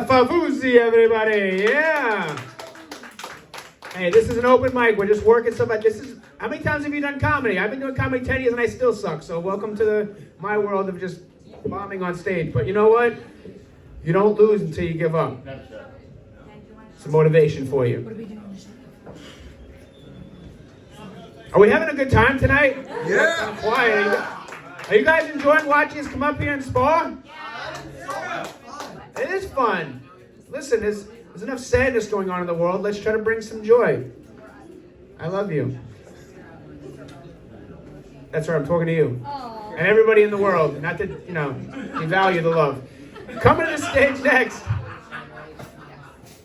Favuzzi, everybody, yeah. Hey, this is an open mic. We're just working stuff out. How many times have you done comedy? I've been doing comedy 10 years and I still suck. So welcome to my world of just bombing on stage. But you know what? You don't lose until you give up. Some motivation for you. Are we having a good time tonight? Yeah. I'm quiet. Are you guys enjoying watching us come up here and spar? It is fun. Listen, there's enough sadness going on in the world. Let's try to bring some joy. I love you. That's right, I'm talking to you. Aww. And everybody in the world. Not that, you value the love. Coming to the stage next.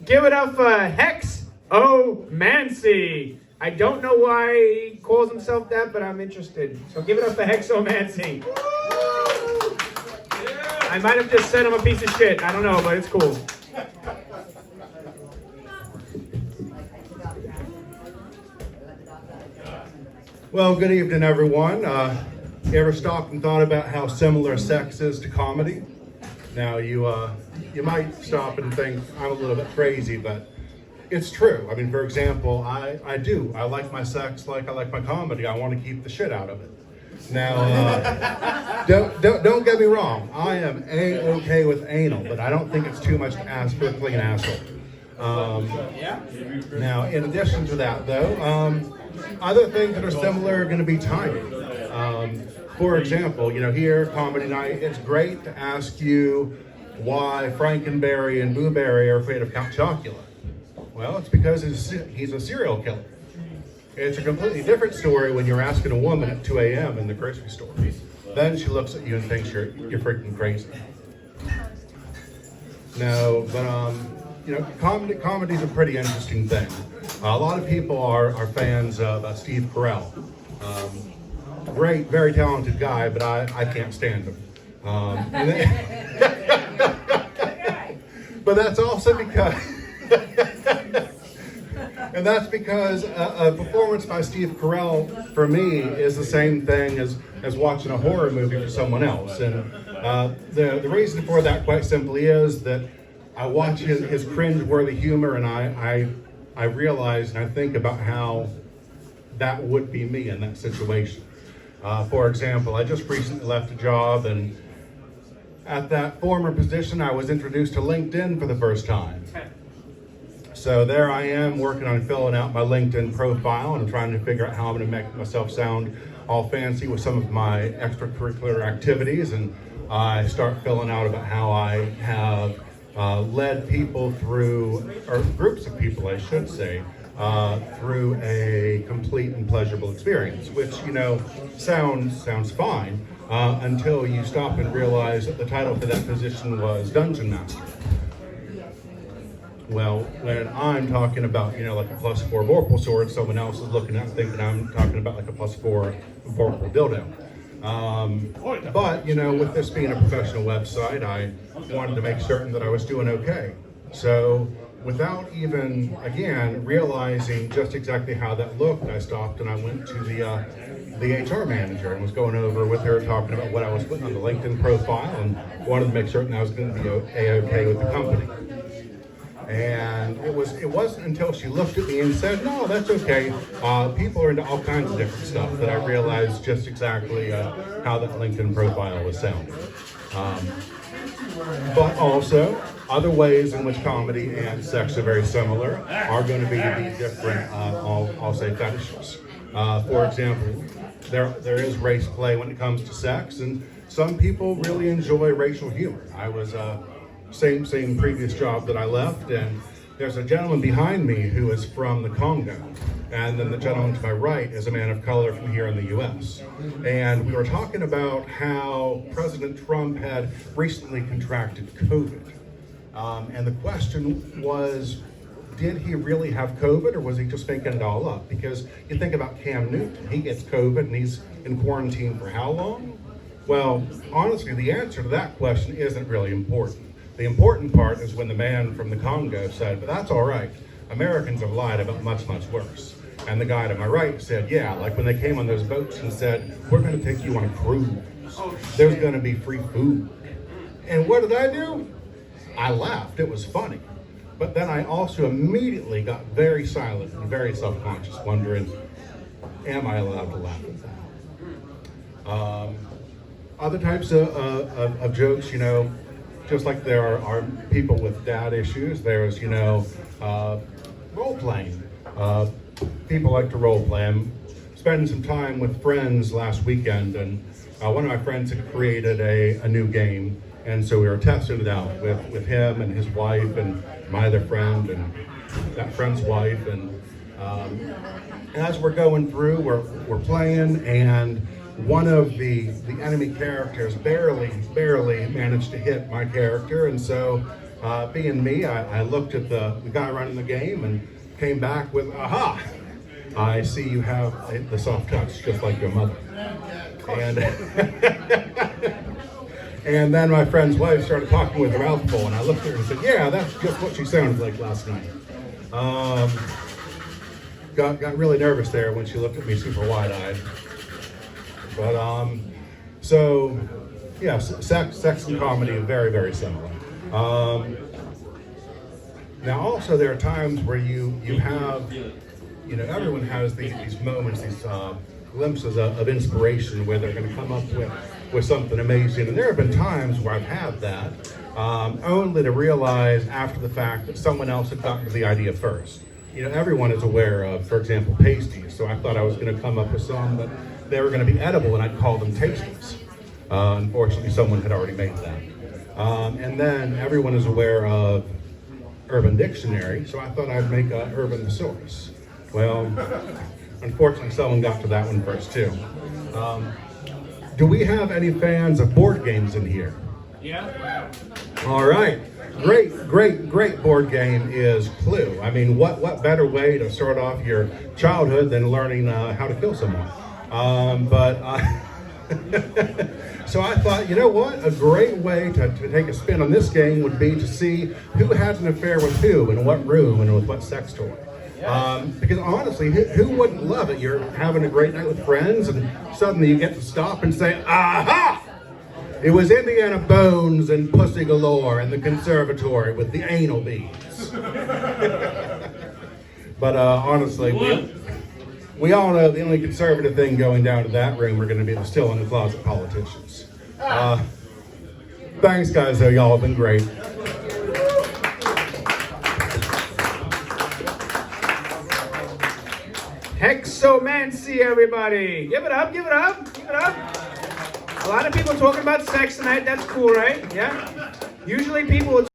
Give it up for Hex O'Mancy. I don't know why he calls himself that, but I'm interested. So give it up for Hex O'Mancy. I might have just sent him a piece of shit. I don't know, but it's cool. Well, good evening, everyone. You ever stopped and thought about how similar sex is to comedy? Now, you might stop and think I'm a little bit crazy, but it's true. I mean, for example, I like my sex like I like my comedy. I want to keep the shit out of it. Now, don't get me wrong. I am A-okay with anal, but I don't think it's too much to ask for a clean asshole. Now, in addition to that, though, other things that are similar are going to be timing. For example, here, Comedy Night, it's great to ask you why Frankenberry and Blueberry are afraid of Count Chocula. Well, it's because he's a serial killer. It's a completely different story when you're asking a woman at 2 a.m. in the grocery store. Then she looks at you and thinks you're freaking crazy. No, but comedy's a pretty interesting thing. A lot of people are fans of Steve Carell. Great, very talented guy, but I can't stand him. But that's also because and that's because a performance by Steve Carell, for me, is the same thing as watching a horror movie for someone else. And the reason for that, quite simply, is that I watch his cringe-worthy humor, and I realize and I think about how that would be me in that situation. For example, I just recently left a job, and at that former position, I was introduced to LinkedIn for the first time. So there I am working on filling out my LinkedIn profile and trying to figure out how I'm going to make myself sound all fancy with some of my extracurricular activities. And I start filling out about how I have led people through, or groups of people, I should say, through a complete and pleasurable experience, which, sounds fine until you stop and realize that the title for that position was Dungeon Master. Well, when I'm talking about, like a +4 Vorpal sword, someone else is looking at it thinking I'm talking about like a +4 Vorpal dildo. But, with this being a professional website, I wanted to make certain that I was doing okay. So without even, again, realizing just exactly how that looked, I stopped and I went to the HR manager and was going over with her, talking about what I was putting on the LinkedIn profile, and wanted to make certain I was going to be okay with the company. And it wasn't until she looked at me and said, "No, that's okay. People are into all kinds of different stuff," that I realized just exactly how that LinkedIn profile was sounding. But also, other ways in which comedy and sex are very similar are going to be the different, I'll say, fetishes. For example, there is race play when it comes to sex, and some people really enjoy racial humor. I was same previous job that I left, and there's a gentleman behind me who is from the Congo, and then the gentleman to my right is a man of color from here in the U.S. And we were talking about how President Trump had recently contracted COVID, and the question was, did he really have COVID, or was he just making it all up? Because you think about Cam Newton, he gets COVID and he's in quarantine for how long? Well, honestly, the answer to that question isn't really important. The important part is when the man from the Congo said, "But that's all right. Americans have lied about much, much worse." And the guy to my right said, "Yeah, like when they came on those boats and said, 'We're going to take you on a cruise. There's going to be free food.'" And what did I do? I laughed. It was funny. But then I also immediately got very silent and very self-conscious, wondering, am I allowed to laugh at that? Other types of jokes, just like there are people with dad issues, there's, role playing. People like to role play. I'm spending some time with friends last weekend, and one of my friends had created a new game, and so we were testing it out with him and his wife and my other friend and that friend's wife, and as we're going through, we're playing, and one of the enemy characters barely managed to hit my character, and so being me, I looked at the guy running the game and came back with, aha, I see you have the soft touch just like your mother. And and then my friend's wife started talking with her mouth full, and I looked at her and said, yeah, that's just what she sounded like last night. Got really nervous there when she looked at me super wide-eyed. But so yeah, sex and comedy are very, very similar. Now also there are times where you have, everyone has these moments, these glimpses of inspiration where they're going to come up with something amazing. And there have been times where I've had that, only to realize after the fact that someone else had gotten to the idea first. Everyone is aware of, for example, pasties. So I thought I was going to come up with some, but they were going to be edible, and I'd call them tasties. Unfortunately, someone had already made that. And then everyone is aware of Urban Dictionary, so I thought I'd make an Urban Thesaurus. Well, unfortunately, someone got to that one first, too. Do we have any fans of board games in here? Yeah. All right. Great board game is Clue. I mean, what better way to start off your childhood than learning how to kill someone? So I thought, you know what? A great way to take a spin on this game would be to see who had an affair with who, in what room, and with what sex toy. Because honestly, who wouldn't love it? You're having a great night with friends, and suddenly you get to stop and say, aha! It was Indiana Bones and Pussy Galore in the conservatory with the anal beads. But honestly, we all know the only conservative thing going down to that room are going to be the still in the closet politicians. Thanks, guys, though. Y'all have been great. Hexomancy, everybody. Give it up, give it up, give it up. A lot of people talking about sex tonight. That's cool, right? Yeah? Usually people